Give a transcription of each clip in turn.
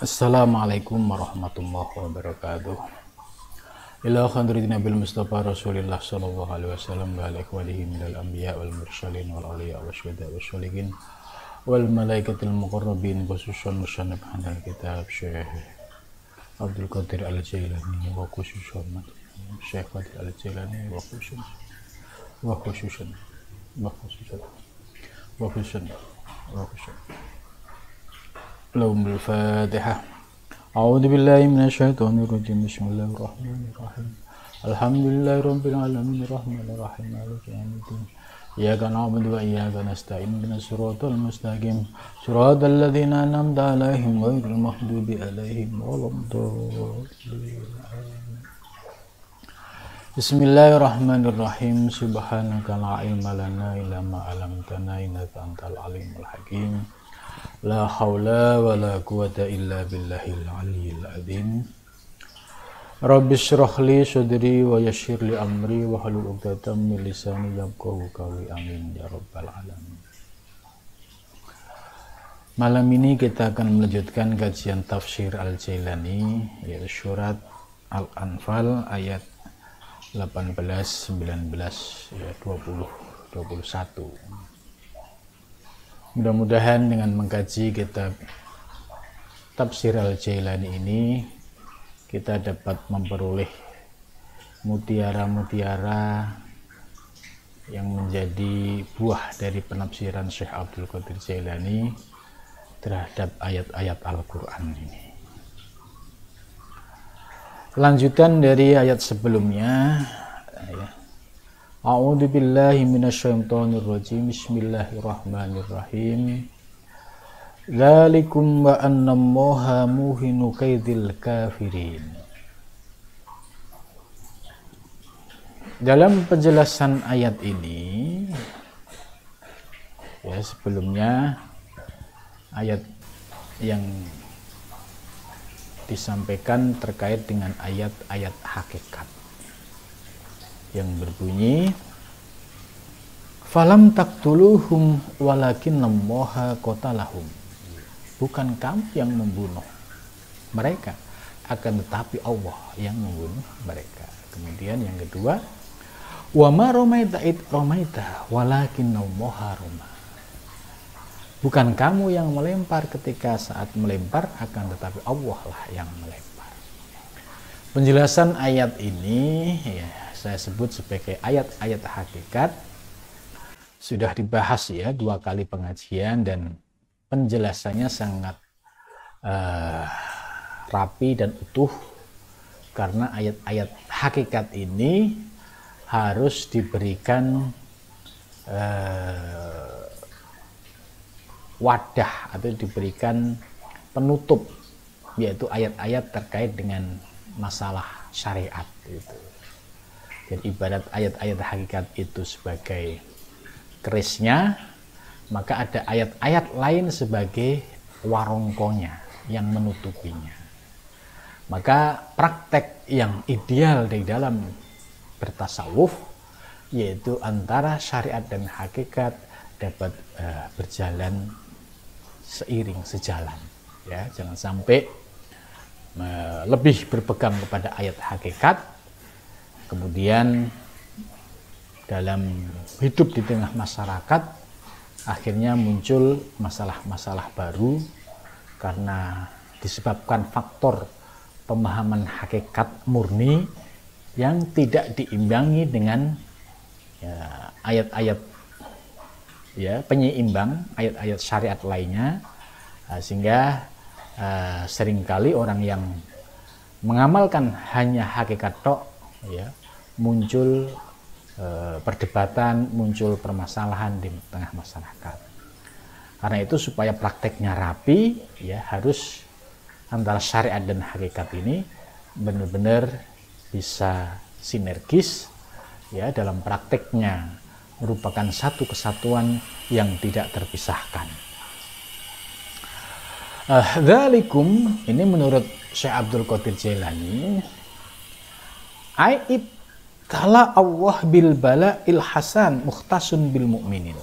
Assalamualaikum warahmatullahi wabarakatuh. Ila khandridina bil Mustafa Rasulillah sallallahu alaihi wasallam wa ala ikhwanihi minal anbiya wal mursalin wal awliya wasyuhada wasyolihin wal malaikatil muqarrabin khususan musannaf hanal kitab Syekh Abdul Qadir Al-Jailani wa khususan Syekh Qadir Al-Jailani wa khususan wa khususan wa khususan wa khususan wa khususan Lahumul Fatihah. A'udzu billahi minasyaitonir rajim. Bismillahirrahmanirrahim. Alhamdulillahirabbil alamin arrahmanir rahim maliki yaumiddin. Iyyaka na'budu wa iyyaka nasta'in ihdinas siratal mustaqim. Siratal ladzina an'amta 'alaihim ghairil maghdubi 'alaihim waladdallin. Bismillahirrahmanirrahim. Subhanaka la ilma lana illa ma 'allamtana innaka antal alimul hakim. La haula wa la quwata illa billahil aliyyil azim. Rabbi shrah li sadri wa yassir li amri wa hlul 'uqdatam min lisani yafqahu qawli. Amin ya rabbal alamin. Malam ini kita akan melanjutkan kajian tafsir Al-Jailani, yaitu surat Al-Anfal ayat 18, 19, 20, 21. Mudah-mudahan dengan mengkaji kitab tafsir Al-Jailani ini kita dapat memperoleh mutiara-mutiara yang menjadi buah dari penafsiran Syekh Abdul Qadir Jailani terhadap ayat-ayat Al-Quran ini. Lanjutan dari ayat sebelumnya, A'udzu billahi minasyaitonir rajim. Bismillahirrahmanirrahim. Dzalikum wa annallaha muhinu kaidil kafirin. Dalam penjelasan ayat ini, ya, sebelumnya ayat yang disampaikan terkait dengan ayat-ayat hakikat yang berbunyi falam taqtuluhum walakinnallaha qatalahum. Bukan kamu yang membunuh mereka, akan tetapi Allah yang membunuh mereka. Kemudian yang kedua, wa ma ramaita id ramaita walakinnallaha rama. Bukan kamu yang melempar ketika saat melempar, akan tetapi Allah lah yang melempar. Penjelasan ayat ini, ya, saya sebut sebagai ayat-ayat hakikat, sudah dibahas ya 2 kali pengajian dan penjelasannya sangat rapi dan utuh, karena ayat-ayat hakikat ini harus diberikan wadah atau diberikan penutup, yaitu ayat-ayat terkait dengan masalah syariat itu. Dan ibarat ayat-ayat hakikat itu sebagai kerisnya, maka ada ayat-ayat lain sebagai warongkonya yang menutupinya. Maka praktek yang ideal di dalam bertasawuf, yaitu antara syariat dan hakikat dapat berjalan seiring, sejalan. Ya, jangan sampai lebih berpegang kepada ayat hakikat, kemudian dalam hidup di tengah masyarakat akhirnya muncul masalah-masalah baru karena disebabkan faktor pemahaman hakikat murni yang tidak diimbangi dengan ayat-ayat penyeimbang, ayat-ayat syariat lainnya, sehingga seringkali orang yang mengamalkan hanya hakikat tok, muncul perdebatan, muncul permasalahan di tengah masyarakat. Karena itu supaya prakteknya rapi, ya, harus antara syariat dan hakikat ini benar-benar bisa sinergis, ya, dalam prakteknya merupakan satu kesatuan yang tidak terpisahkan. Dzalikum ini menurut Syekh Abdul Qadir Jailani, kala Allah bil bala il hasan mukhtasun bil mu'minin.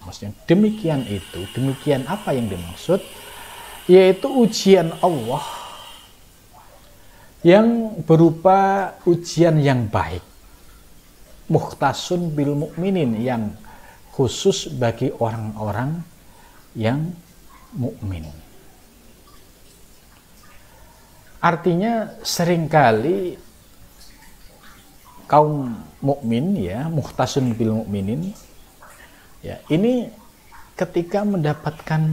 Maksudnya demikian itu, demikian apa yang dimaksud, yaitu ujian Allah yang berupa ujian yang baik, mukhtasun bil mukminin, yang khusus bagi orang-orang yang mukmin. Artinya seringkali kaum mukmin, ya, mukhtasun bil mukminin, ya, ini ketika mendapatkan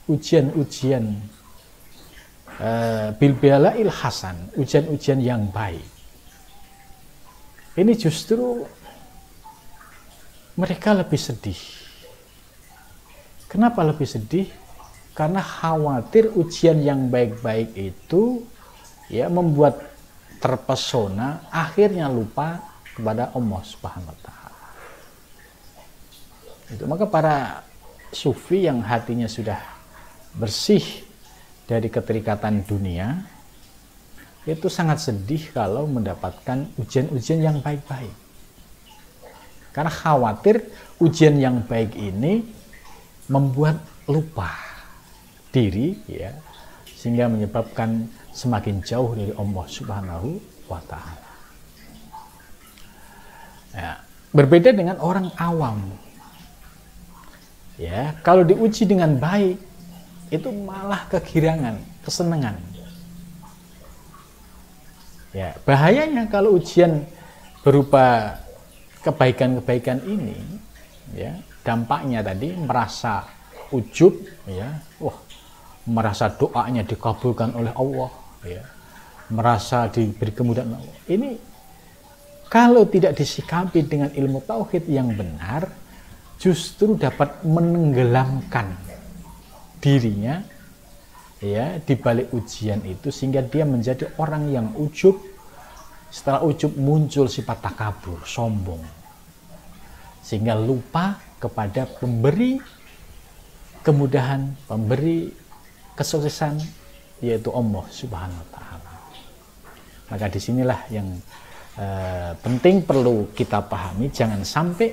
ujian-ujian bil bala'il hasan, ujian-ujian yang baik, ini justru mereka lebih sedih. Kenapa lebih sedih? Karena khawatir ujian yang baik-baik itu, ya, membuat terpesona, akhirnya lupa kepada Allah Subhanahu wa Ta'ala. Itu maka para sufi yang hatinya sudah bersih dari keterikatan dunia itu sangat sedih kalau mendapatkan ujian-ujian yang baik-baik, karena khawatir ujian yang baik ini membuat lupa diri, ya, sehingga menyebabkan semakin jauh dari Allah Subhanahu wa Ta'ala. Ya, berbeda dengan orang awam, ya, kalau diuji dengan baik itu malah kegirangan, kesenangan. Ya, bahayanya kalau ujian berupa kebaikan-kebaikan ini, ya, dampaknya tadi merasa ujub, ya, wah, merasa doanya dikabulkan oleh Allah, ya, merasa diberi kemudahan Allah. Ini kalau tidak disikapi dengan ilmu tauhid yang benar, justru dapat menenggelamkan dirinya, ya, di balik ujian itu, sehingga dia menjadi orang yang ujub. Setelah ujub muncul sifat takabur, sombong, sehingga lupa kepada pemberi kemudahan, pemberi kesuksesan, yaitu Allah Subhanahu wa Ta'ala. Maka disinilah yang penting perlu kita pahami, jangan sampai,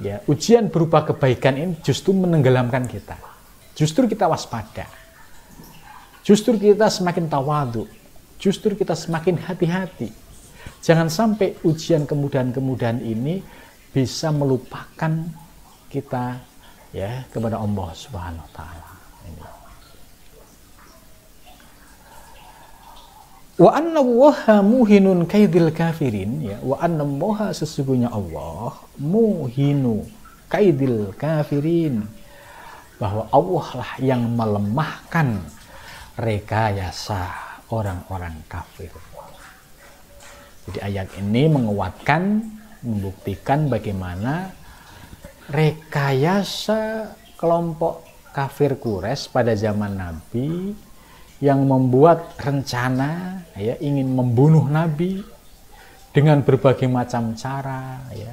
ya, ujian berupa kebaikan ini justru menenggelamkan kita. Justru kita waspada, justru kita semakin tawadhu, justru kita semakin hati-hati. Jangan sampai ujian kemudahan-kemudahan ini bisa melupakan kita, ya, kepada Allah Subhanahu wa Ta'ala. Wa anna Allaha muhinun kaidil kafirin, ya, wa anna Allaha, sesungguhnya Allah, muhinu kaidil kafirin, bahwa Allah lah yang melemahkan rekayasa orang-orang kafir. Jadi ayat ini menguatkan, membuktikan bagaimana rekayasa kelompok kafir Quraisy pada zaman Nabi yang membuat rencana, ya, ingin membunuh Nabi dengan berbagai macam cara, ya.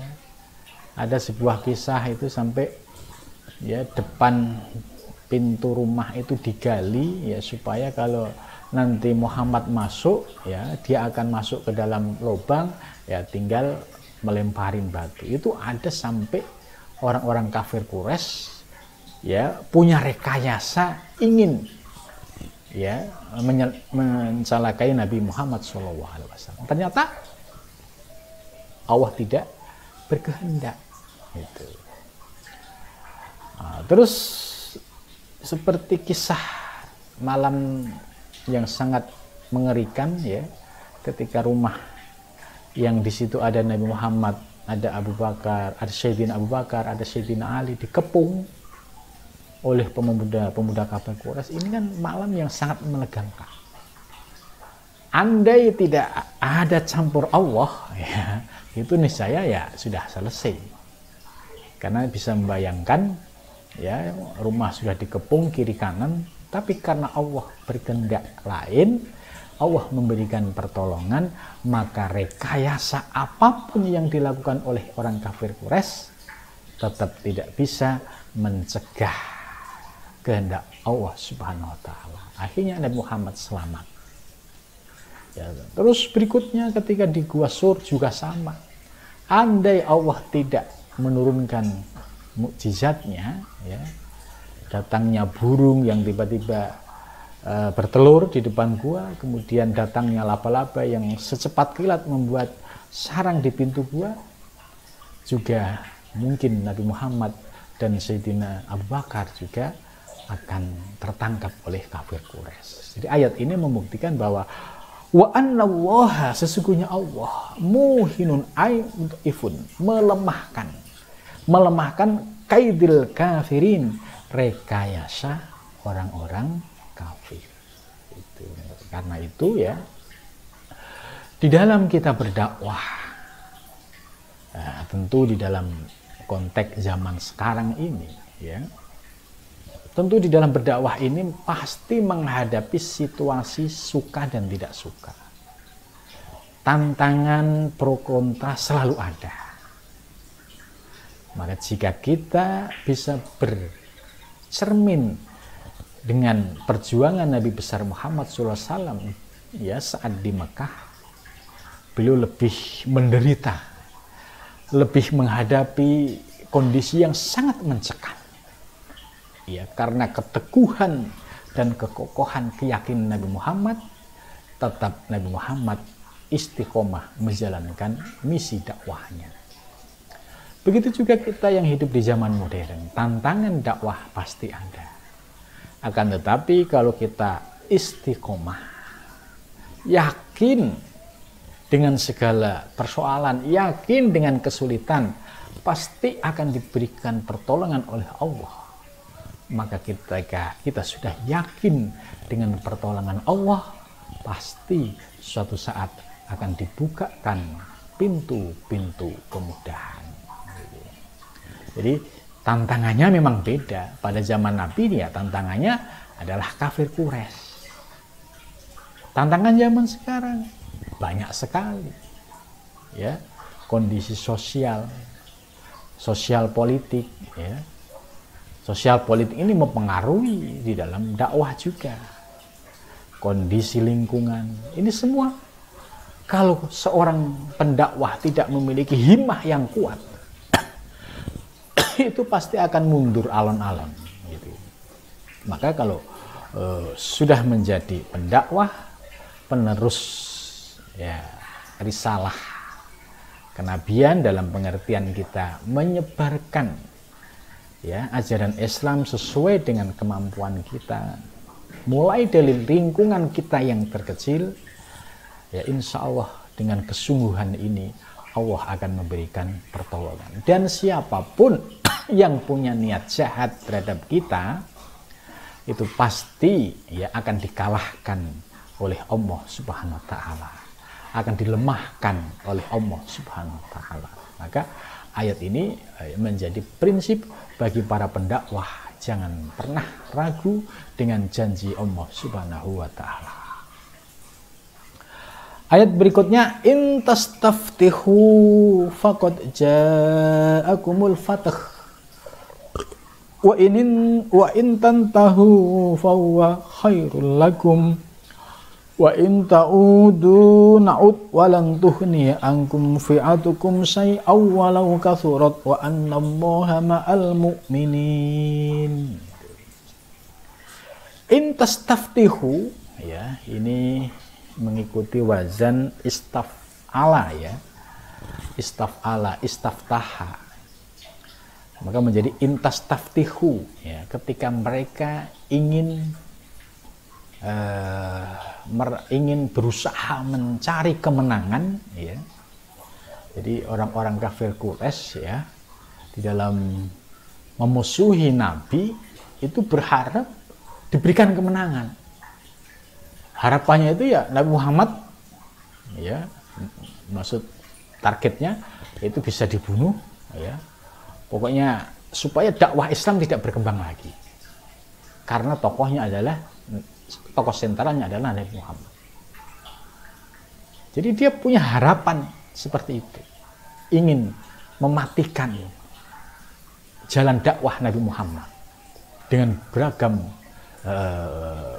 Ada sebuah kisah itu sampai, ya, depan pintu rumah itu digali, ya, supaya kalau nanti Muhammad masuk, ya, dia akan masuk ke dalam lubang, ya, tinggal melemparin batu. Itu ada sampai orang-orang kafir Quraisy, ya, punya rekayasa ingin, ya, mencelakai Nabi Muhammad SAW. Ternyata Allah tidak berkehendak. Gitu. Nah, terus seperti kisah malam yang sangat mengerikan, ya, ketika rumah yang di situ ada Nabi Muhammad, ada Abu Bakar, ada Sayyidina Abu Bakar, ada Sayyidina Ali, dikepung oleh pemuda-pemuda kafir Quraisy. Ini kan malam yang sangat menegangkan. Andai tidak ada campur Allah, ya, itu niscaya, ya, sudah selesai. Karena bisa membayangkan, ya, rumah sudah dikepung kiri kanan, tapi karena Allah berkehendak lain, Allah memberikan pertolongan, maka rekayasa apapun yang dilakukan oleh orang kafir Quraisy tetap tidak bisa mencegah kehendak Allah Subhanahu wa Ta'ala. Akhirnya Nabi Muhammad selamat. Ya, terus berikutnya ketika di Gua Sur juga sama. Andai Allah tidak menurunkan mukjizatnya, ya, datangnya burung yang tiba-tiba bertelur di depan gua, kemudian datangnya laba-laba yang secepat kilat membuat sarang di pintu gua, juga mungkin Nabi Muhammad dan Sayyidina Abu Bakar juga akan tertangkap oleh kafir Quraisy. Jadi ayat ini membuktikan bahwa wa annallaha, sesungguhnya Allah, muhinun ay ifun, melemahkan kaidil kafirin, rekayasa orang-orang kafir. Karena itu ya, di dalam kita berdakwah, tentu di dalam konteks zaman sekarang ini ya, tentu di dalam berdakwah ini pasti menghadapi situasi suka dan tidak suka. Tantangan pro kontra selalu ada. Maka jika kita bisa bercermin dengan perjuangan Nabi besar Muhammad SAW ya, saat di Mekah, beliau lebih menderita, lebih menghadapi kondisi yang sangat mencekam. Ya, karena keteguhan dan kekokohan keyakinan Nabi Muhammad, tetap Nabi Muhammad istiqomah menjalankan misi dakwahnya. Begitu juga kita yang hidup di zaman modern, tantangan dakwah pasti ada. Akan tetapi kalau kita istiqomah, yakin dengan segala persoalan, yakin dengan kesulitan, pasti akan diberikan pertolongan oleh Allah. Maka kita sudah yakin dengan pertolongan Allah, pasti suatu saat akan dibukakan pintu-pintu kemudahan. Jadi tantangannya memang beda. Pada zaman Nabi ya, tantangannya adalah kafir Quraisy. Tantangan zaman sekarang banyak sekali. Ya, kondisi sosial politik ya. Sosial politik ini mempengaruhi di dalam dakwah juga. Kondisi lingkungan, ini semua kalau seorang pendakwah tidak memiliki himmah yang kuat, itu pasti akan mundur alon-alon gitu. Maka kalau sudah menjadi pendakwah, penerus ya risalah kenabian dalam pengertian kita menyebarkan ya ajaran Islam sesuai dengan kemampuan kita, mulai dari lingkungan kita yang terkecil ya, insya Allah dengan kesungguhan ini Allah akan memberikan pertolongan. Dan siapapun yang punya niat jahat terhadap kita, itu pasti ya akan dikalahkan oleh Allah Subhanahu wa Ta'ala, akan dilemahkan oleh Allah Subhanahu wa Ta'ala. Maka ayat ini menjadi prinsip bagi para pendakwah, jangan pernah ragu dengan janji Allah Subhanahu wa Ta'ala. Ayat berikutnya, in tastaftihu faqad ja'akumul fath wa in tantahu fahuwa khairul lakum wa in ta'udu na'ud walan tuhni ankum fi'atukum syai'aw walau kathurat wa annallaha ma'al mu'minin. In tastaftihu ya, ini mengikuti wazan istaf'ala ya. Istaf'ala, istaftaha. Maka menjadi in tastaftihu ya, ketika mereka ingin berusaha mencari kemenangan ya. Jadi orang-orang kafir Quraisy ya, di dalam memusuhi Nabi itu berharap diberikan kemenangan. Harapannya itu ya Nabi Muhammad ya, maksud targetnya itu bisa dibunuh ya. Pokoknya supaya dakwah Islam tidak berkembang lagi. Karena tokoh sentralnya adalah Nabi Muhammad. Jadi dia punya harapan seperti itu, ingin mematikan jalan dakwah Nabi Muhammad dengan beragam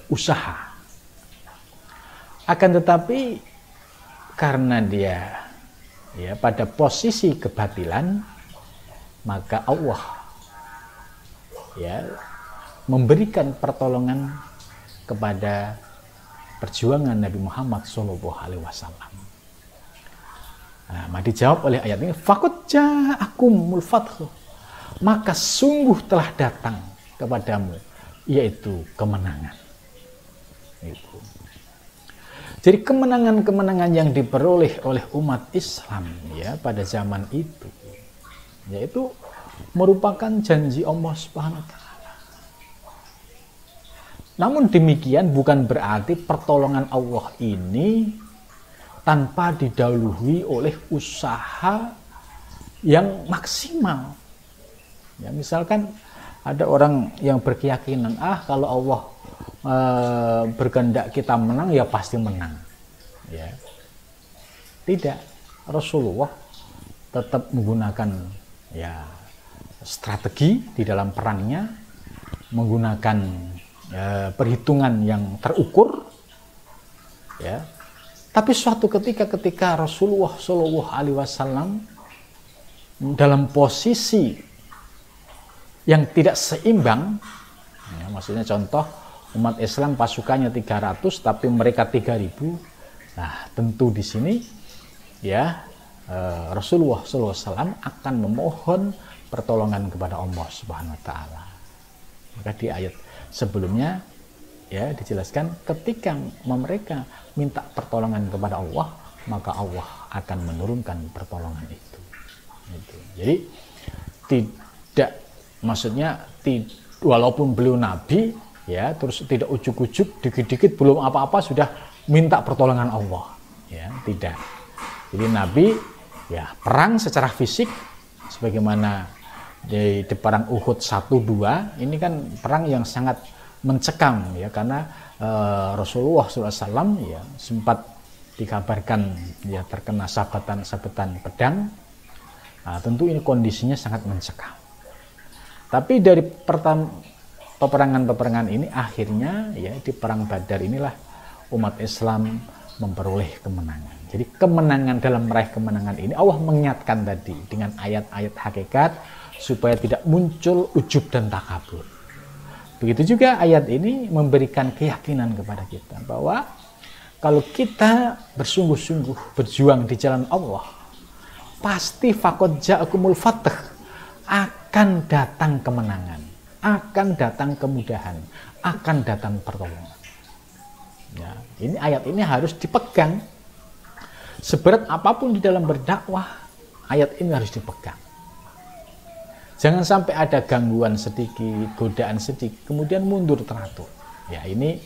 usaha. Akan tetapi karena dia ya pada posisi kebatilan, maka Allah ya memberikan pertolongan kepada perjuangan Nabi Muhammad SAW. Nah, maka dijawab oleh ayat ini, faqad ja'akumul fathu, maka sungguh telah datang kepadamu yaitu kemenangan. Itu. Jadi kemenangan-kemenangan yang diperoleh oleh umat Islam ya pada zaman itu, yaitu merupakan janji Allah Subhanahu wa taala. Namun demikian bukan berarti pertolongan Allah ini tanpa didahului oleh usaha yang maksimal. Ya, misalkan ada orang yang berkeyakinan, kalau Allah berkehendak kita menang, ya pasti menang. Ya. Tidak, Rasulullah tetap menggunakan ya strategi di dalam perangnya, menggunakan perhitungan yang terukur. Ya. Tapi suatu ketika Rasulullah Shallallahu Alaihi Wasallam dalam posisi yang tidak seimbang, ya, maksudnya contoh umat Islam pasukannya 300 tapi mereka 3000, nah tentu di sini ya Rasulullah Shallallahu Alaihi Wasallam akan memohon pertolongan kepada Allah Subhanahu Wa Taala. Maka di ayat sebelumnya ya dijelaskan ketika mereka minta pertolongan kepada Allah, maka Allah akan menurunkan pertolongan itu. Jadi tidak, maksudnya walaupun beliau nabi ya, terus tidak ujuk-ujuk dikit-dikit belum apa-apa sudah minta pertolongan Allah, ya tidak. Jadi nabi ya perang secara fisik sebagaimana di perang Uhud 1-2 ini kan perang yang sangat mencekam ya, karena Rasulullah SAW ya sempat dikabarkan ya terkena sabetan pedang. Nah, tentu ini kondisinya sangat mencekam. Tapi dari peperangan ini akhirnya ya di perang Badar inilah umat Islam memperoleh kemenangan. Jadi kemenangan, dalam meraih kemenangan ini Allah mengingatkan tadi dengan ayat-ayat hakikat supaya tidak muncul ujub dan takabur. Begitu juga ayat ini memberikan keyakinan kepada kita bahwa kalau kita bersungguh-sungguh berjuang di jalan Allah, pasti faqad ja'akumul fath, akan datang kemenangan, akan datang kemudahan, akan datang pertolongan. Ya, ini ayat ini harus dipegang. Seberat apapun di dalam berdakwah, ayat ini harus dipegang. Jangan sampai ada gangguan sedikit, godaan sedikit, kemudian mundur teratur. Ya, ini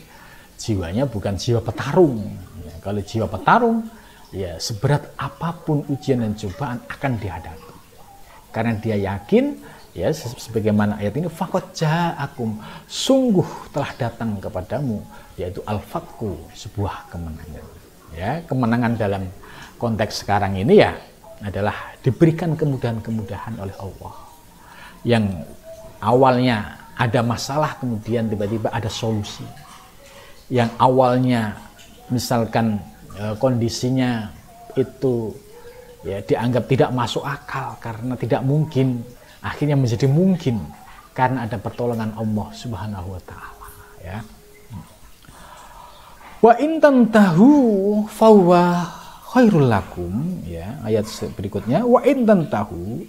jiwanya bukan jiwa petarung. Ya, kalau jiwa petarung, ya seberat apapun ujian dan cobaan akan dihadapi. Karena dia yakin, ya sebagaimana ayat ini, faqad ja'akum, sungguh telah datang kepadamu, yaitu al-fathu, sebuah kemenangan. Ya, kemenangan dalam konteks sekarang ini ya adalah diberikan kemudahan-kemudahan oleh Allah. Yang awalnya ada masalah kemudian tiba-tiba ada solusi. Yang awalnya misalkan kondisinya itu ya dianggap tidak masuk akal karena tidak mungkin, akhirnya menjadi mungkin karena ada pertolongan Allah Subhanahu wa taala, ya. Wa in tantahu fahuwa khairul lakum, ya, ayat berikutnya, wa in tantahu,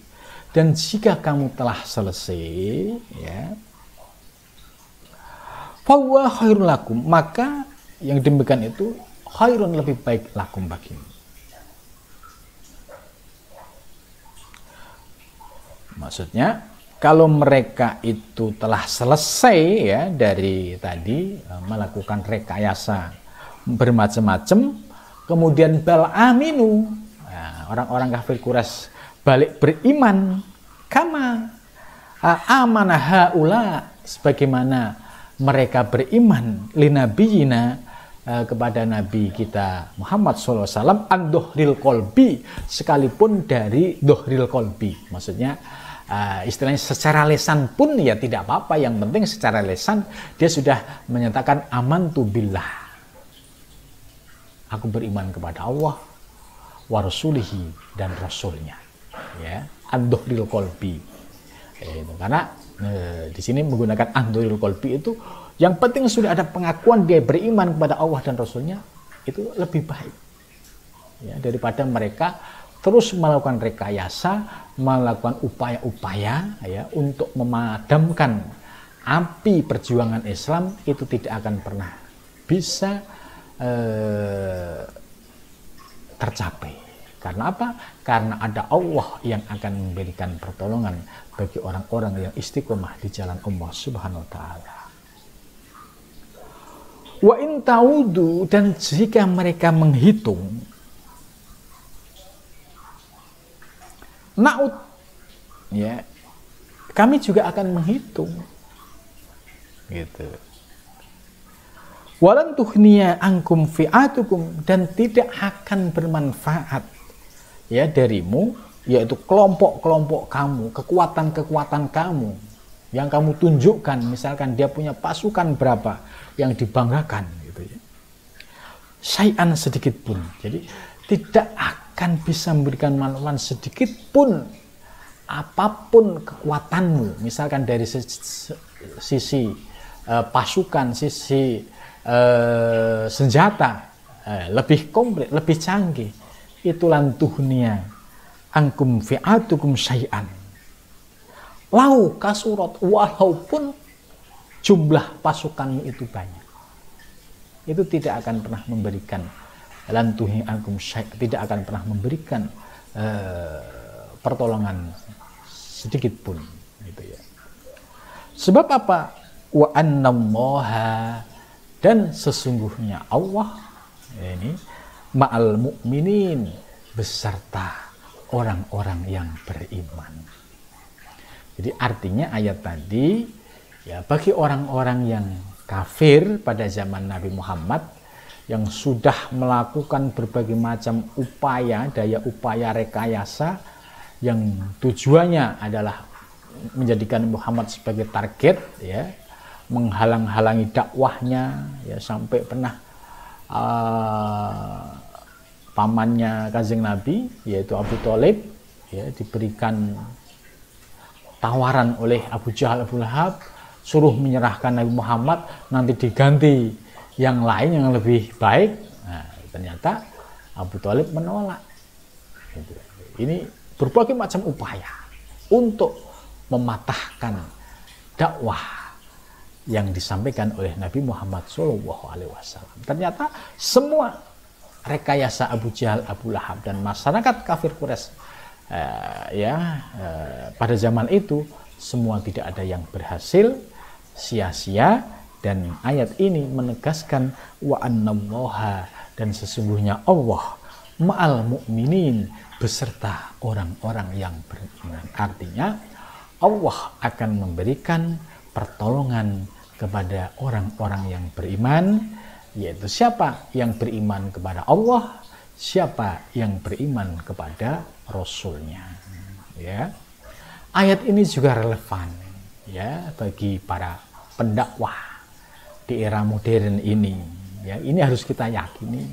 dan jika kamu telah selesai, ya, fahuwa khairul lakum, maka yang demikian itu khairun, lebih baik lakum bagimu. Maksudnya kalau mereka itu telah selesai ya dari tadi melakukan rekayasa bermacam-macam, kemudian bal aminu, nah, orang-orang kafir Quraisy balik beriman, kama amanah haula, sebagaimana mereka beriman linabiyina, kepada Nabi kita Muhammad SAW, an dohril kolbi, sekalipun dari dohril kolbi, maksudnya istilahnya secara lesan pun ya tidak apa-apa, yang penting secara lesan dia sudah menyatakan amantu billah, aku beriman kepada Allah wa rasulihi, dan rasulnya, ya, an-dohril kolbi, karena di sini menggunakan an-dohril kolbi itu Yang penting sudah ada pengakuan dia beriman kepada Allah dan Rasulnya, itu lebih baik ya, daripada mereka terus melakukan rekayasa, melakukan upaya-upaya ya untuk memadamkan api perjuangan Islam. Itu tidak akan pernah bisa tercapai. Karena apa? Karena ada Allah yang akan memberikan pertolongan bagi orang-orang yang istiqomah di jalan Allah Subhanahu wa taala. Wa in ta'udu, dan jika mereka menghitung, na'ud ya, kami juga akan menghitung gitu. Walan tuhniya angkum fi'atukum, dan tidak akan bermanfaat ya darimu, yaitu kelompok-kelompok kamu, kekuatan-kekuatan kamu yang kamu tunjukkan. Misalkan dia punya pasukan berapa yang dibanggakan gitu ya, syai'an sedikit pun, jadi tidak akan bisa memberikan manfaat sedikit pun apapun kekuatanmu, misalkan dari sisi pasukan, sisi senjata lebih komplit, lebih canggih. Itulah tuhnia angkum fi'atukum syai'an lau kasurat, walaupun jumlah pasukanmu itu banyak, itu tidak akan pernah memberikan lantuhi angkum syai', tidak akan pernah memberikan pertolongan sedikit pun gitu ya. Sebab apa? Wa annallaha, dan sesungguhnya Allah ini ma'al mu'minin, beserta orang-orang yang beriman. Jadi artinya ayat tadi ya, bagi orang-orang yang kafir pada zaman Nabi Muhammad yang sudah melakukan berbagai macam upaya, daya upaya rekayasa yang tujuannya adalah menjadikan Muhammad sebagai target ya, menghalang-halangi dakwahnya ya, sampai pernah pamannya Kanjeng Nabi yaitu Abu Thalib ya, diberikan tawaran oleh Abu Jahal, Abu Lahab, suruh menyerahkan Nabi Muhammad, nanti diganti yang lain yang lebih baik. Nah, ternyata Abu Thalib menolak. Ini berbagai macam upaya untuk mematahkan dakwah yang disampaikan oleh Nabi Muhammad SAW. Ternyata semua rekayasa Abu Jahal, Abu Lahab, dan masyarakat kafir Quraisy pada zaman itu semua tidak ada yang berhasil, sia-sia. Dan ayat ini menegaskan wa annallaha, dan sesungguhnya Allah ma'al mu'minin, beserta orang-orang yang beriman. Artinya Allah akan memberikan pertolongan kepada orang-orang yang beriman, yaitu siapa yang beriman kepada Allah, siapa yang beriman kepada Rasulnya ya. Ayat ini juga relevan ya bagi para pendakwah di era modern ini ya. Ini harus kita yakini,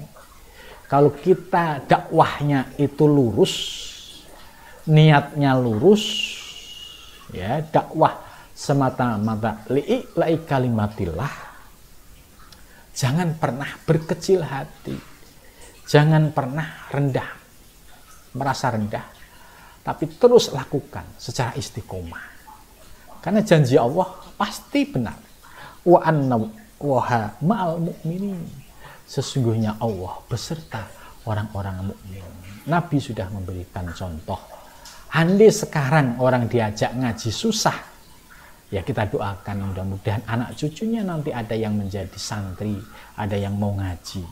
kalau kita dakwahnya itu lurus, niatnya lurus ya, dakwah semata-mata li'ila'i kalimatillah, jangan pernah berkecil hati, jangan pernah rendah, merasa rendah, tapi terus lakukan secara istiqomah, karena janji Allah pasti benar. Wa annallaha ma'al mu'minin, sesungguhnya Allah beserta orang-orang mukmin. Nabi sudah memberikan contoh. Andai sekarang orang diajak ngaji susah, ya kita doakan mudah-mudahan anak cucunya nanti ada yang menjadi santri, ada yang mau ngaji.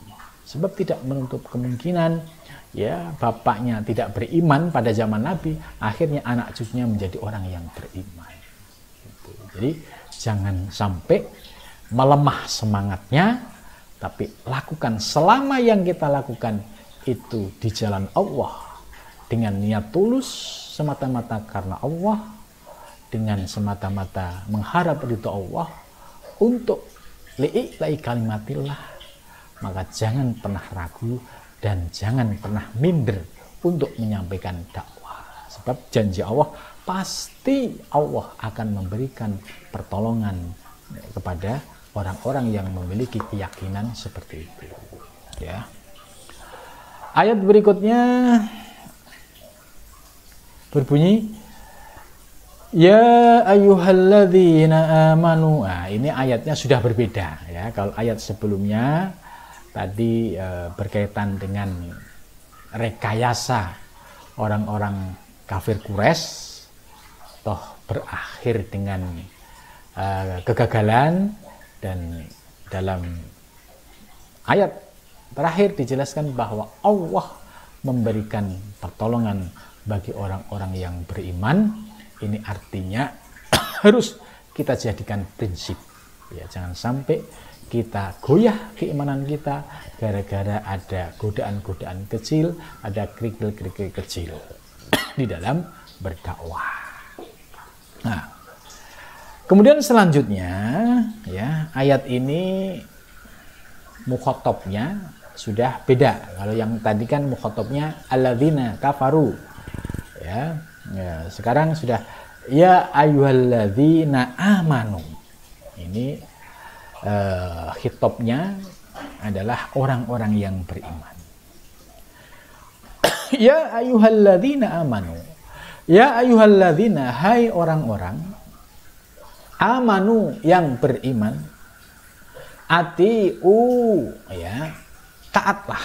Sebab tidak menutup kemungkinan ya bapaknya tidak beriman pada zaman Nabi, akhirnya anak cucunya menjadi orang yang beriman gitu. Jadi jangan sampai melemah semangatnya, tapi lakukan selama yang kita lakukan itu di jalan Allah, dengan niat tulus semata-mata karena Allah, dengan semata-mata mengharap ridho Allah untuk li'ila'i kalimatillah, maka jangan pernah ragu dan jangan pernah minder untuk menyampaikan dakwah. Sebab janji Allah, pasti Allah akan memberikan pertolongan kepada orang-orang yang memiliki keyakinan seperti itu. Ya. Ayat berikutnya berbunyi, ya ayyuhalladzina amanu. Nah, ini ayatnya sudah berbeda ya. Kalau ayat sebelumnya tadi berkaitan dengan rekayasa orang-orang kafir Quraisy, toh berakhir dengan kegagalan, dan dalam ayat terakhir dijelaskan bahwa Allah memberikan pertolongan bagi orang-orang yang beriman. Ini artinya harus kita jadikan prinsip ya, jangan sampai kita goyah keimanan kita gara-gara ada godaan-godaan kecil, ada kerikil-kerikil kecil di dalam berdakwah. Nah, kemudian selanjutnya ya, ayat ini mukhatabnya sudah beda. Kalau yang tadi kan mukhatabnya alladzina kafaru ya. Ya, sekarang sudah ya ayyuhalladzina amanu. Ini khitabnya adalah orang-orang yang beriman. Ya ayyuhalladzina amanu. Ya ayyuhalladzina, hai orang-orang amanu yang beriman, atiu ya, taatlah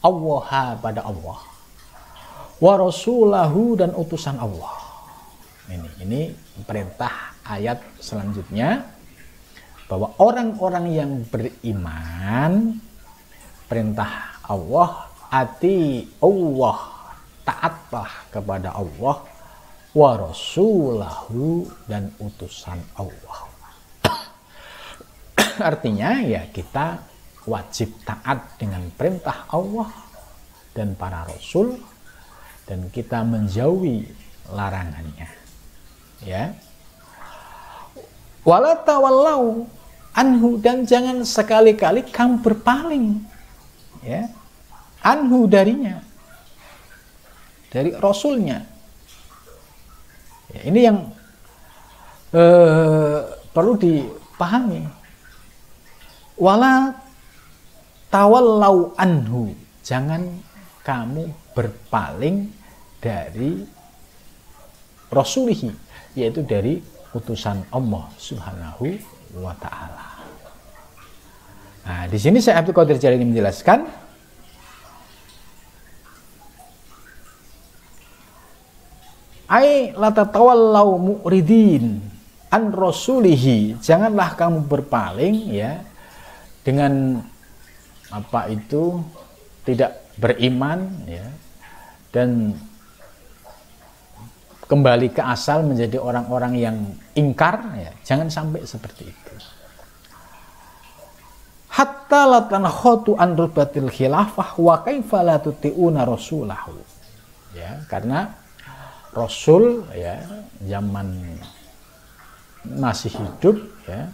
Allah pada Allah, wa rasulahu dan utusan Allah. Ini perintah ayat selanjutnya, bahwa orang-orang yang beriman, perintah Allah, ati Allah, taatlah kepada Allah, wa rasulahu dan utusan Allah. Artinya ya, kita wajib taat dengan perintah Allah dan para rasul, dan kita menjauhi larangannya ya. Wala tawallau anhu, dan jangan sekali-kali kamu berpaling ya, anhu darinya, dari rasulnya ya. Ini yang perlu dipahami. Wala tawallau anhu, jangan kamu berpaling dari rasulihi, yaitu dari utusan Allah Subhanahu wa ta'ala. Nah, di sini Syekh Abdul Qadir Jailani menjelaskan, ai la tatawallau mu'ridin an rasulihi, janganlah kamu berpaling ya dengan apa itu, tidak beriman ya, dan kembali ke asal menjadi orang-orang yang ingkar ya, jangan sampai seperti itu. Hatta la tankhatu an rubatil khilafah wa kaifa la tuti'una rasulahu ya, karena rasul ya zaman masih hidup ya,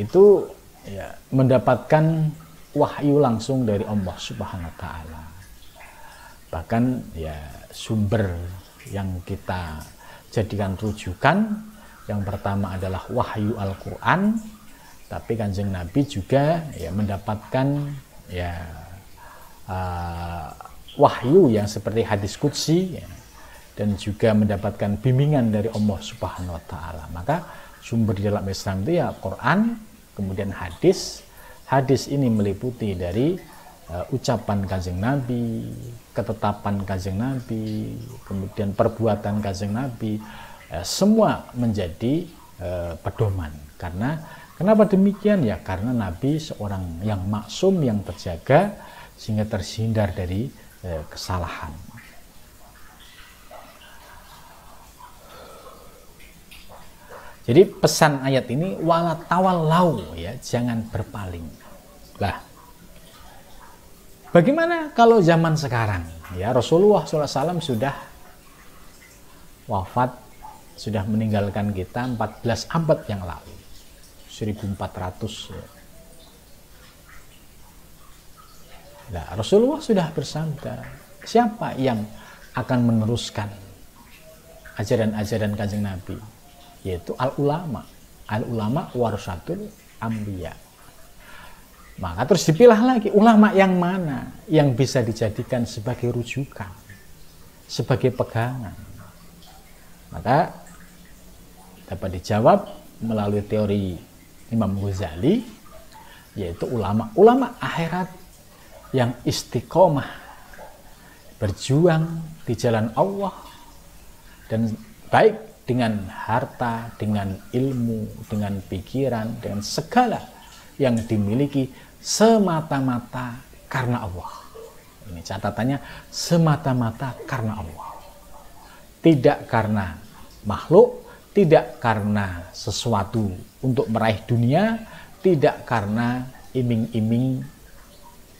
itu ya mendapatkan wahyu langsung dari Allah Subhanahu wa taala. Bahkan ya sumber yang kita jadikan rujukan yang pertama adalah wahyu Al-Quran, tapi Kanjeng Nabi juga ya mendapatkan ya wahyu yang seperti hadis qudsi ya, dan juga mendapatkan bimbingan dari Allah Subhanahu wa taala. Maka sumber di dalam Islam itu ya Quran, kemudian hadis. Hadis ini meliputi dari ucapan Kanjeng Nabi, ketetapan Kanjeng Nabi, kemudian perbuatan Kanjeng Nabi, semua menjadi pedoman. Karena kenapa demikian ya? Karena Nabi seorang yang maksum, yang terjaga, sehingga terhindar dari kesalahan. Jadi pesan ayat ini wala tawallau ya, jangan berpaling. Lah, bagaimana kalau zaman sekarang? Ya, Rasulullah SAW sudah wafat, sudah meninggalkan kita 14 abad yang lalu, 1400. Nah, Rasulullah sudah bersabda, siapa yang akan meneruskan ajaran-ajaran Kanjeng Nabi? Yaitu al-ulama, Al ulama warasatul anbiya. Maka terus dipilah lagi ulama yang mana yang bisa dijadikan sebagai rujukan, sebagai pegangan. Maka dapat dijawab melalui teori Imam Ghazali, yaitu ulama akhirat yang istiqomah berjuang di jalan Allah, dan baik dengan harta, dengan ilmu, dengan pikiran, dengan segala yang dimiliki semata-mata karena Allah. Ini catatannya, semata-mata karena Allah. Tidak karena makhluk, tidak karena sesuatu untuk meraih dunia, tidak karena iming-iming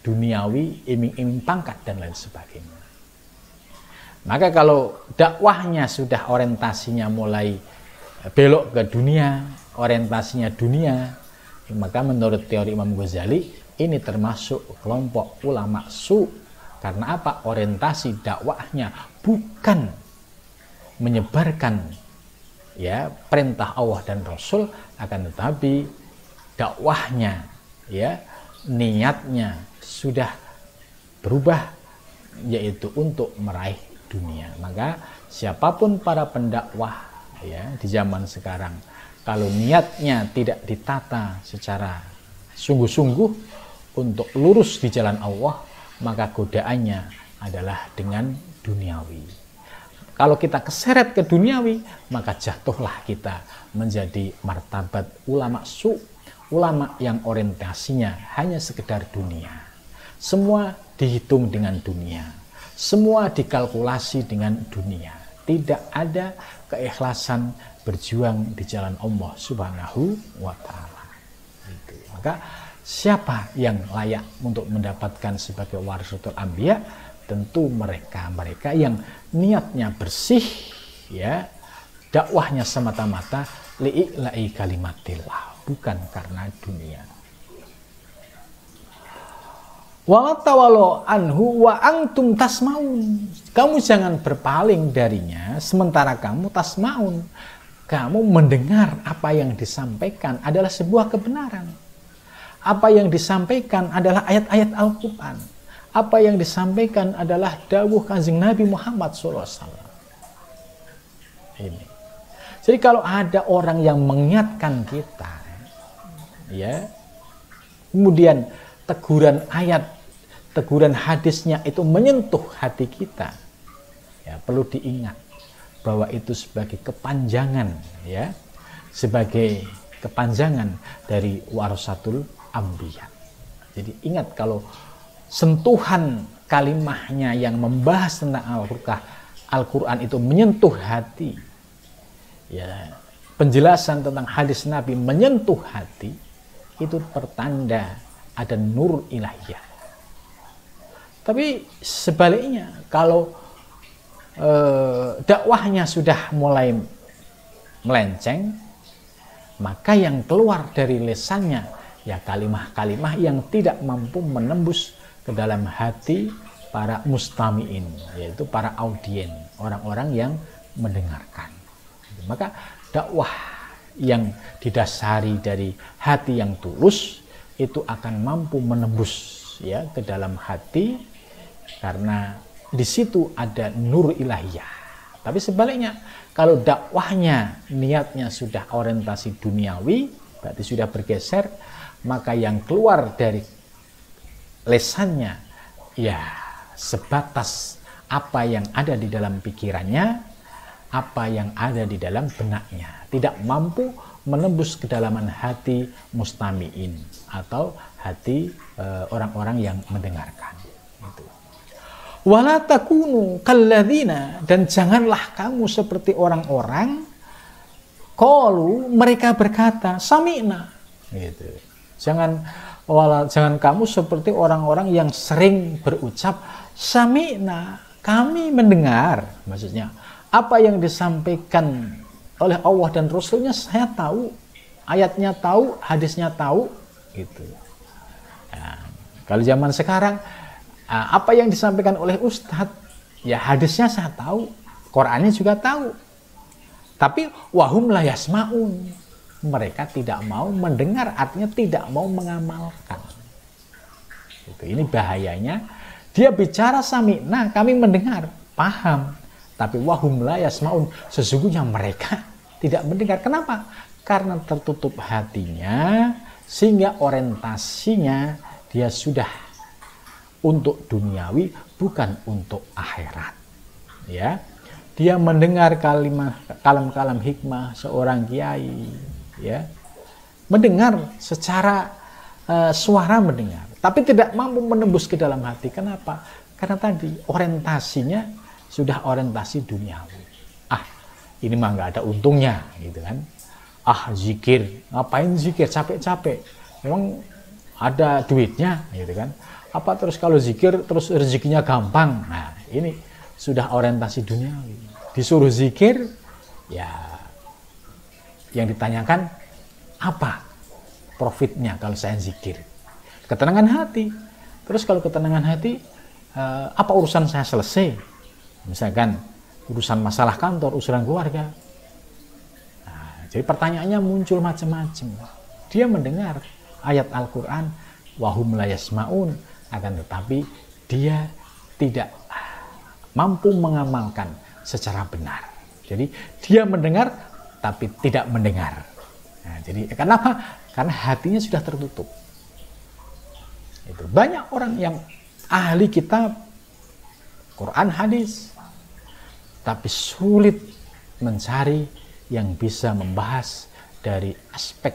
duniawi, iming-iming pangkat dan lain sebagainya. Maka kalau dakwahnya sudah orientasinya mulai belok ke dunia, orientasinya dunia, maka menurut teori Imam Ghazali ini termasuk kelompok ulama su. Karena apa? Orientasi dakwahnya bukan menyebarkan ya perintah Allah dan Rasul, akan tetapi dakwahnya ya niatnya sudah berubah, yaitu untuk meraih dunia. Maka siapapun para pendakwah ya di zaman sekarang, kalau niatnya tidak ditata secara sungguh-sungguh untuk lurus di jalan Allah, maka godaannya adalah dengan duniawi. Kalau kita keseret ke duniawi, maka jatuhlah kita menjadi martabat ulama su, ulama yang orientasinya hanya sekedar dunia. Semua dihitung dengan dunia, semua dikalkulasi dengan dunia. Tidak ada keikhlasan berjuang di jalan Allah Subhanahu wa Ta'ala. Maka siapa yang layak untuk mendapatkan sebagai warasatul anbiya? Tentu mereka yang niatnya bersih, ya, dakwahnya semata-mata li'ila'i kalimatillah, bukan karena dunia. Wala tawalu anhu wa antum tasmaun. Kamu jangan berpaling darinya sementara kamu tasmaun. Kamu mendengar apa yang disampaikan adalah sebuah kebenaran. Apa yang disampaikan adalah ayat-ayat Al-Quran. Apa yang disampaikan adalah dawuh Kanjeng Nabi Muhammad SAW. Ini. Jadi kalau ada orang yang mengingatkan kita, ya, kemudian teguran ayat, teguran hadisnya itu menyentuh hati kita, ya, perlu diingat bahwa itu sebagai kepanjangan, ya, sebagai kepanjangan dari warasatul anbiya. Jadi ingat, kalau sentuhan kalimahnya yang membahas tentang Al-Quran itu menyentuh hati, ya, penjelasan tentang hadis Nabi menyentuh hati, itu pertanda ada nur ilahiyah. Tapi sebaliknya, kalau dakwahnya sudah mulai melenceng, maka yang keluar dari lisannya ya kalimah-kalimah yang tidak mampu menembus ke dalam hati para mustami'in, yaitu para audien, orang-orang yang mendengarkan. Maka dakwah yang didasari dari hati yang tulus itu akan mampu menembus, ya, ke dalam hati, karena di situ ada nur ilahiyah. Tapi sebaliknya, kalau dakwahnya niatnya sudah orientasi duniawi, berarti sudah bergeser, maka yang keluar dari lesannya ya sebatas apa yang ada di dalam pikirannya, apa yang ada di dalam benaknya, tidak mampu menembus kedalaman hati mustami'in atau hati orang-orang yang mendengarkan. Wala takunu kalladzina, dan janganlah kamu seperti orang-orang qalu, mereka berkata sami'na, gitu. Jangan kamu seperti orang-orang yang sering berucap sami'na, kami mendengar. Maksudnya apa yang disampaikan oleh Allah dan Rasulnya saya tahu, ayatnya tahu, hadisnya tahu, gitu. Nah, kalau zaman sekarang apa yang disampaikan oleh ustadz, ya hadisnya saya tahu, Qurannya juga tahu, tapi wahum la yasmaun, mereka tidak mau mendengar, artinya tidak mau mengamalkan. Ini bahayanya. Dia bicara sami'na, kami mendengar, paham. Tapi wahum la yasma'un, sesungguhnya mereka tidak mendengar. Kenapa? Karena tertutup hatinya, sehingga orientasinya dia sudah untuk duniawi, bukan untuk akhirat. Ya, dia mendengar kalam-kalam hikmah seorang kiai, ya, mendengar secara suara mendengar, tapi tidak mampu menembus ke dalam hati. Kenapa? Karena tadi orientasinya sudah orientasi duniawi. Ini mah nggak ada untungnya, gitu kan? Zikir, ngapain zikir? Capek-capek. Memang ada duitnya, gitu kan? Apa terus kalau zikir terus rezekinya gampang? Nah, ini sudah orientasi duniawi. Disuruh zikir, ya yang ditanyakan apa profitnya kalau saya zikir? Ketenangan hati. Terus kalau ketenangan hati, apa urusan saya selesai? Misalkan urusan masalah kantor, urusan keluarga. Nah, jadi pertanyaannya muncul macam-macam. Dia mendengar ayat Al-Quran, wahum la yasma'un, akan tetapi dia tidak mampu mengamalkan secara benar. Jadi dia mendengar tapi tidak mendengar. Nah, jadi kenapa? Karena hatinya sudah tertutup. Itu banyak orang yang ahli kitab Quran, hadis, tapi sulit mencari yang bisa membahas dari aspek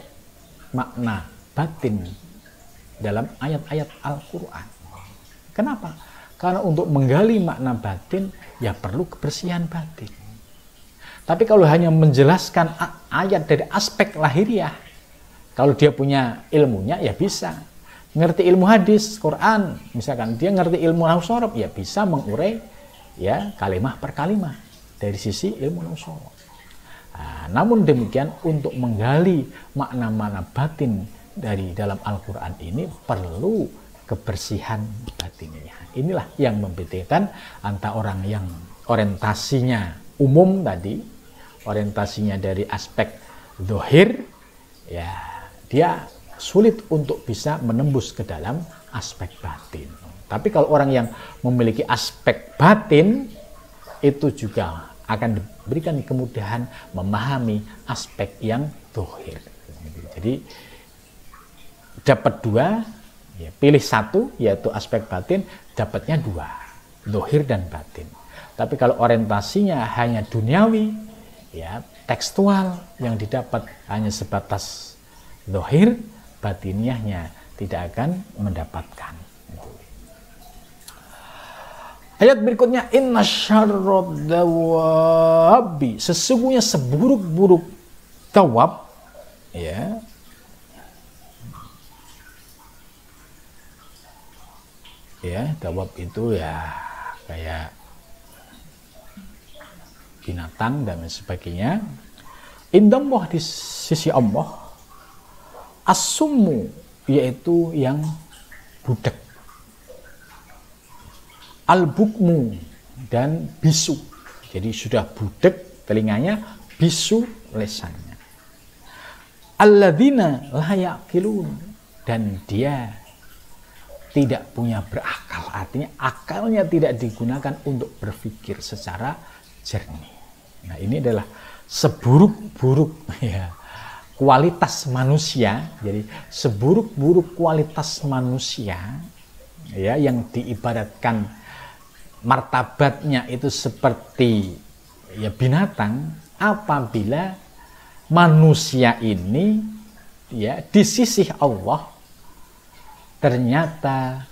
makna batin dalam ayat-ayat Al-Quran. Kenapa? Karena untuk menggali makna batin, ya perlu kebersihan batin. Tapi kalau hanya menjelaskan ayat dari aspek lahiriah, kalau dia punya ilmunya, ya bisa. Ngerti ilmu hadis, Quran, misalkan dia ngerti ilmu nahwu shorof, ya bisa mengurai ya kalimah per kalimah dari sisi ilmu nahwu shorof. Namun demikian, untuk menggali makna-makna batin dari dalam Al-Quran ini perlu kebersihan batinnya. Inilah yang membedakan antara orang yang orientasinya umum tadi, orientasinya dari aspek zahir, ya dia sulit untuk bisa menembus ke dalam aspek batin. Tapi kalau orang yang memiliki aspek batin, itu juga akan diberikan kemudahan memahami aspek yang zahir. Jadi dapat dua, ya, pilih satu, yaitu aspek batin, dapatnya dua, zahir dan batin. Tapi kalau orientasinya hanya duniawi, ya tekstual, yang didapat hanya sebatas zahir, batiniahnya tidak akan mendapatkan. Ayat berikutnya, inna syarrad dawabi, sesungguhnya seburuk-buruk dawab, ya, dawab itu ya kayak binatang dan sebagainya. Indallah, di sisi Allah, as-summu, yaitu yang budak, al-bukmu, dan bisu. Jadi sudah budak telinganya, bisu lesannya. Alladzina la yaqilun, dan dia tidak punya berakal, artinya akalnya tidak digunakan untuk berpikir secara jernih. Nah, ini adalah seburuk-buruk, ya, kualitas manusia. Jadi seburuk-buruk kualitas manusia, ya, yang diibaratkan martabatnya itu seperti, ya, binatang, apabila manusia ini, ya, di sisi Allah ternyata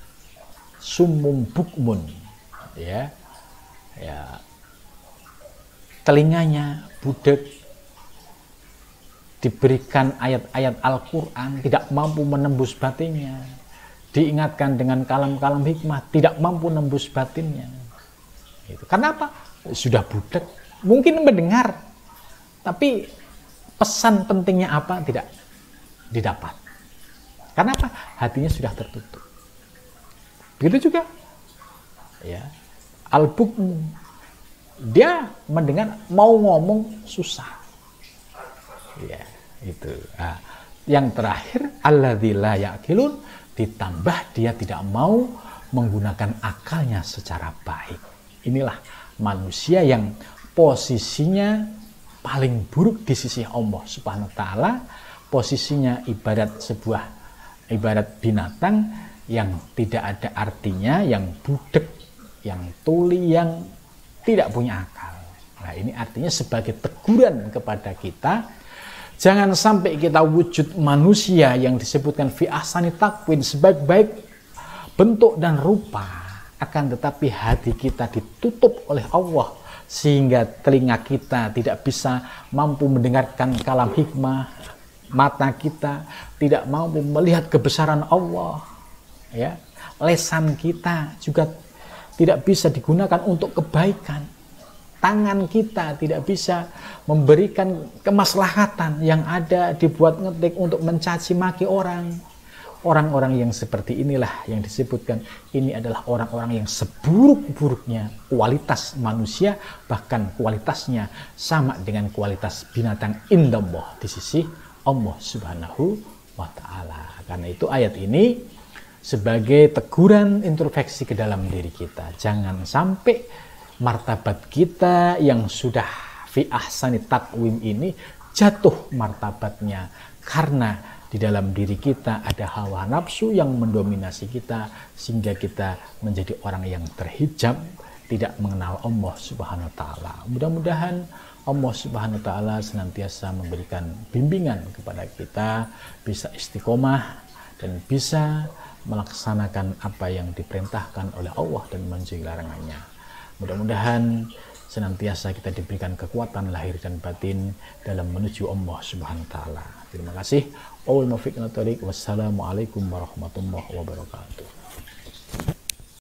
sumum bukmun, ya, telinganya budak, diberikan ayat-ayat Al-Quran, tidak mampu menembus batinnya, diingatkan dengan kalam-kalam hikmah, tidak mampu menembus batinnya. Karena apa? Sudah budak, mungkin mendengar, tapi pesan pentingnya apa tidak didapat. Karena apa? Hatinya sudah tertutup. Begitu juga, ya, al-bukmu, dia mendengar, mau ngomong susah, ya, Itu. Nah, yang terakhir alladzi la ya'qilun, ditambah dia tidak mau menggunakan akalnya secara baik. Inilah manusia yang posisinya paling buruk di sisi Allah Subhanahu wa taala. Posisinya ibarat binatang yang tidak ada artinya, yang budek, yang tuli, yang tidak punya akal. Nah, ini artinya sebagai teguran kepada kita, jangan sampai kita wujud manusia yang disebutkan fi ahsani taqwim, sebaik-baik bentuk dan rupa, akan tetapi hati kita ditutup oleh Allah sehingga telinga kita tidak bisa mampu mendengarkan kalam hikmah, mata kita tidak mampu melihat kebesaran Allah, ya. Lesan kita juga tidak bisa digunakan untuk kebaikan. Tangan kita tidak bisa memberikan kemaslahatan, yang ada dibuat ngetik untuk mencaci maki orang. Orang-orang yang seperti inilah yang disebutkan ini adalah orang-orang yang seburuk-buruknya kualitas manusia, bahkan kualitasnya sama dengan kualitas binatang indallah, di sisi Allah Subhanahu wa ta'ala. Karena itu ayat ini sebagai teguran introspeksi ke dalam diri kita. Jangan sampai martabat kita yang sudah fi ahsani taqwim ini jatuh martabatnya, karena di dalam diri kita ada hawa nafsu yang mendominasi kita, sehingga kita menjadi orang yang terhijab, tidak mengenal Allah Subhanahu wa ta'ala. Mudah-mudahan Allah Subhanahu wa ta'ala senantiasa memberikan bimbingan kepada kita, bisa istiqomah dan bisa melaksanakan apa yang diperintahkan oleh Allah dan menjauhi larangannya. Mudah-mudahan senantiasa kita diberikan kekuatan lahir dan batin dalam menuju Allah Subhanahu wa ta'ala. Terima kasih. Wassalamualaikum warahmatullahi wabarakatuh.